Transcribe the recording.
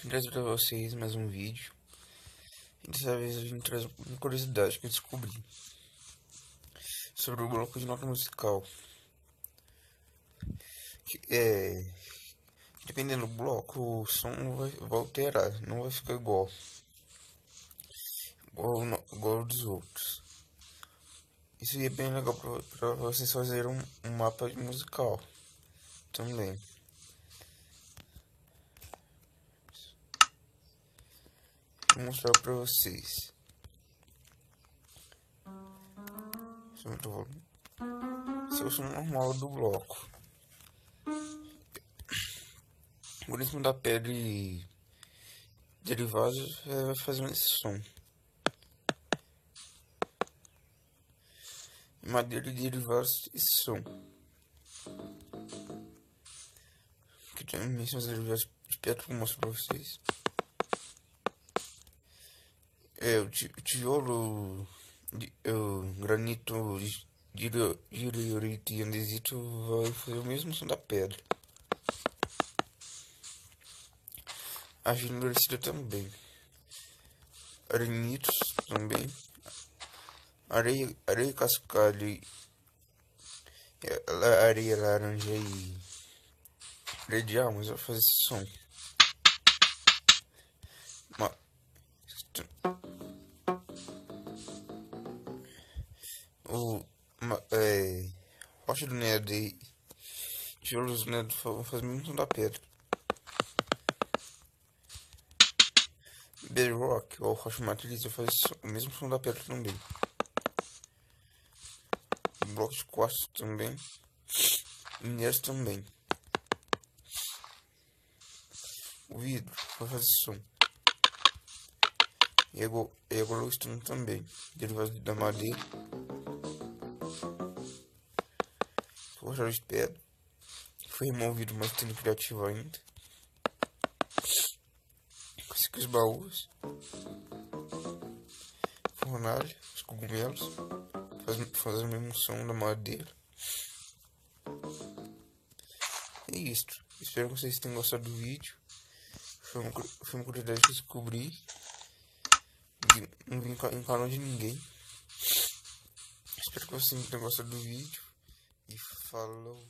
Vim trazer pra vocês mais um vídeo. E dessa vez a gente traz uma curiosidade que eu descobri sobre o bloco de nota musical. Dependendo do bloco, o som vai alterar, não vai ficar igual ao dos outros. Isso é bem legal pra vocês fazerem um mapa musical também. Vou mostrar pra vocês. Esse é o som normal do bloco. O algoritmo da pele derivados vai fazendo esse som. Madeira e derivados esse som. Aqui também são os derivados de pedra que eu mostro pra vocês. O tijolo, o granito, diorito e andesito vai fazer o mesmo som da pedra. A endurecida também. Arenitos também. Areia cascalho, areia laranja e areia de almas vai fazer esse som. Rocha do Nedo e tijolos do Nedo fazem o mesmo som da pedra. Bedrock ou rocha matriz faz o mesmo som da pedra também. Blocos de quartzo também. Minérios também. O vidro vai fazer som. E a glowstone também. Derivado da madeira. Forjado de pedra. Foi removido, mas tendo criativo ainda. Consegui os baús. Fornalha, os cogumelos. Faz o mesmo som da madeira. É isso. Espero que vocês tenham gostado do vídeo. Foi uma curiosidade que eu descobri. Não vim em canal de ninguém. Espero que vocês tenham gostado do vídeo. E falou.